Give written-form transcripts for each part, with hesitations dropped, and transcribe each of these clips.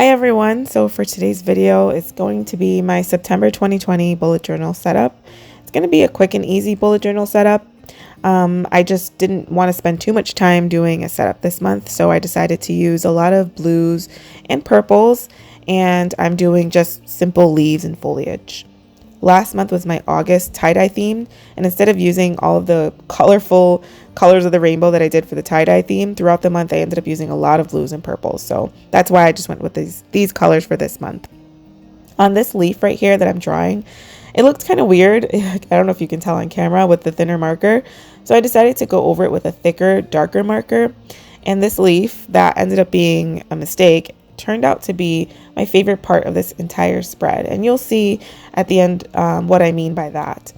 everyone, so for today's video, it's going to be my September 2020 bullet journal setup. It's going to be a quick and easy bullet journal setup. I just didn't want to spend too much time doing a setup this month, so I decided to use a lot of blues and purples, and I'm doing just simple leaves and foliage. Last month was my August tie-dye theme, and instead of using all of the colorful colors of the rainbow that I did for the tie-dye theme, throughout the month I ended up using a lot of blues and purples. So that's why I just went with these colors for this month. On this leaf right here that I'm drawing, it looked kind of weird. I don't know if you can tell on camera with the thinner marker. So I decided to go over it with a thicker, darker marker. And this leaf that ended up being a mistake turned out to be my favorite part of this entire spread, and you'll see at the end what I mean by that.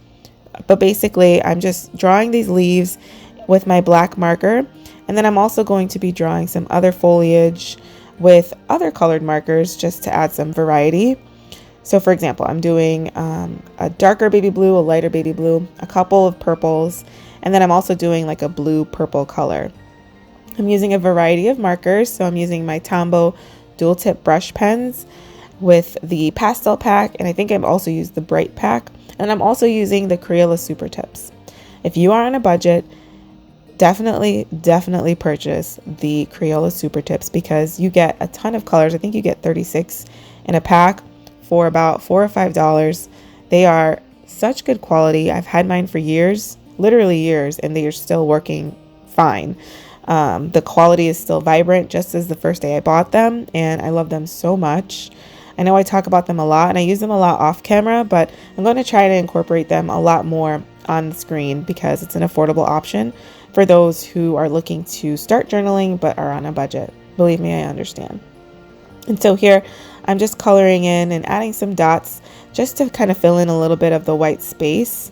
But basically I'm just drawing these leaves with my black marker, and then I'm also going to be drawing some other foliage with other colored markers just to add some variety. So for example, I'm doing a darker baby blue, a lighter baby blue, a couple of purples, and then I'm also doing like a blue purple color. I'm using a variety of markers, so I'm using my Tombow dual tip brush pens with the pastel pack, and I think I've also used the bright pack, and I'm also using the Crayola super tips. If you are on a budget, definitely purchase the Crayola super tips because you get a ton of colors. I think you get 36 in a pack for about $4 or $5. They are such good quality. I've had mine for years, literally years, and they are still working fine. The quality is still vibrant, just as the first day I bought them, and I love them so much. I know I talk about them a lot, and I use them a lot off camera, but I'm going to try to incorporate them a lot more on the screen because it's an affordable option for those who are looking to start journaling but are on a budget. Believe me, I understand. And so here, I'm just coloring in and adding some dots just to kind of fill in a little bit of the white space.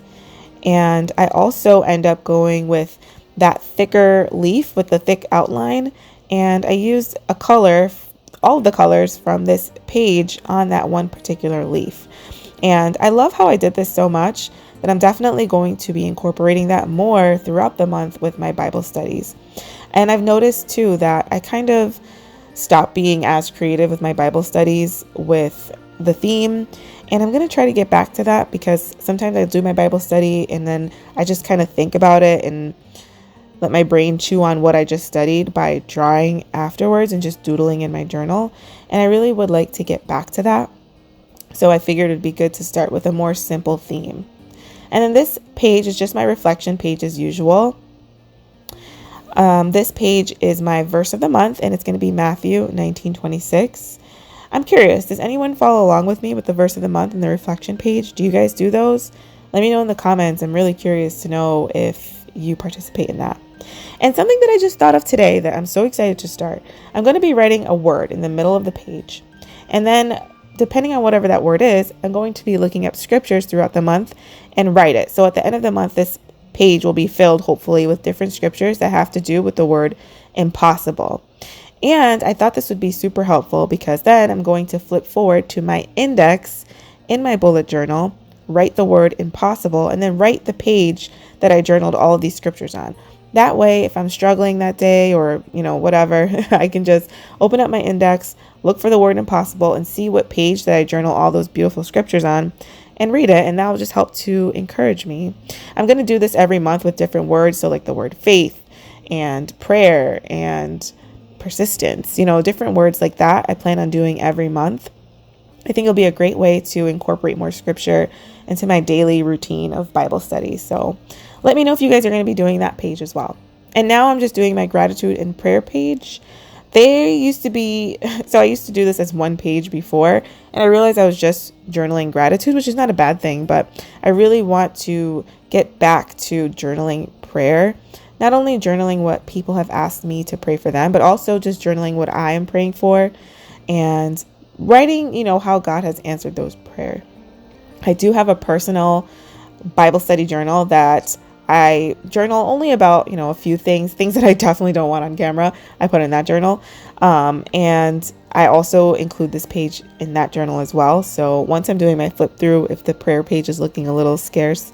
And I also end up going with that thicker leaf with the thick outline, and I used a color, all of the colors from this page on that one particular leaf. And I love how I did this so much that I'm definitely going to be incorporating that more throughout the month with my Bible studies. And I've noticed too that I kind of stopped being as creative with my Bible studies with the theme, and I'm going to try to get back to that because sometimes I do my Bible study and then I just kind of think about it and let my brain chew on what I just studied by drawing afterwards and just doodling in my journal. And I really would like to get back to that. So I figured it'd be good to start with a more simple theme. And then this page is just my reflection page as usual. This page is my verse of the month, and it's going to be Matthew 19:26. I'm curious, does anyone follow along with me with the verse of the month and the reflection page? Do you guys do those? Let me know in the comments. I'm really curious to know if you participate in that. And something that I just thought of today that I'm so excited to start, I'm going to be writing a word in the middle of the page. And then depending on whatever that word is, I'm going to be looking up scriptures throughout the month and write it. So at the end of the month, this page will be filled hopefully with different scriptures that have to do with the word impossible. And I thought this would be super helpful because then I'm going to flip forward to my index in my bullet journal, write the word impossible, and then write the page that I journaled all of these scriptures on. That way, if I'm struggling that day or, whatever, I can just open up my index, look for the word impossible, and see what page that I journal all those beautiful scriptures on and read it. And that will just help to encourage me. I'm going to do this every month with different words. So like the word faith and prayer and persistence, different words like that I plan on doing every month. I think it'll be a great way to incorporate more scripture into my daily routine of Bible study. So let me know if you guys are going to be doing that page as well. And now I'm just doing my gratitude and prayer page. They used to be, so I used to do this as one page before, and I realized I was just journaling gratitude, which is not a bad thing, but I really want to get back to journaling prayer. Not only journaling what people have asked me to pray for them, but also just journaling what I am praying for and writing, how God has answered those prayers. I do have a personal Bible study journal that I journal only about, a few things that I definitely don't want on camera. I put in that journal. And I also include this page in that journal as well. So once I'm doing my flip through, if the prayer page is looking a little scarce,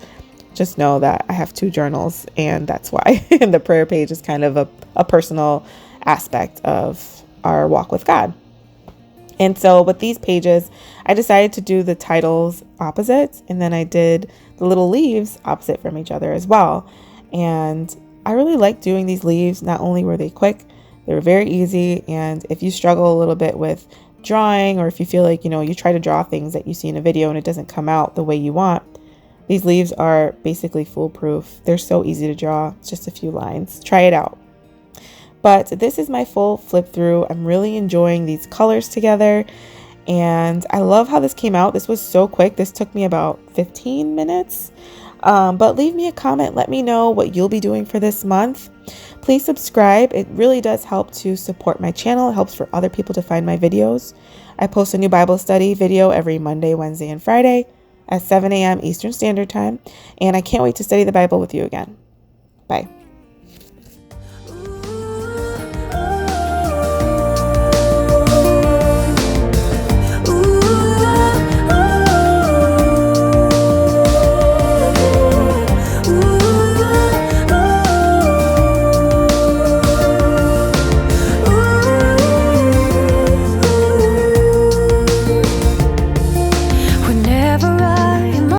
just know that I have two journals, and that's why. And the prayer page is kind of a personal aspect of our walk with God. And so with these pages, I decided to do the titles opposite, and then I did the little leaves opposite from each other as well. And I really like doing these leaves. Not only were they quick, they were very easy. And if you struggle a little bit with drawing, or if you feel like, you try to draw things that you see in a video and it doesn't come out the way you want, these leaves are basically foolproof. They're so easy to draw. It's just a few lines. Try it out. But this is my full flip through. I'm really enjoying these colors together. And I love how this came out. This was so quick. This took me about 15 minutes. But leave me a comment. Let me know what you'll be doing for this month. Please subscribe. It really does help to support my channel. It helps for other people to find my videos. I post a new Bible study video every Monday, Wednesday, and Friday at 7 a.m. Eastern Standard Time. And I can't wait to study the Bible with you again. Bye.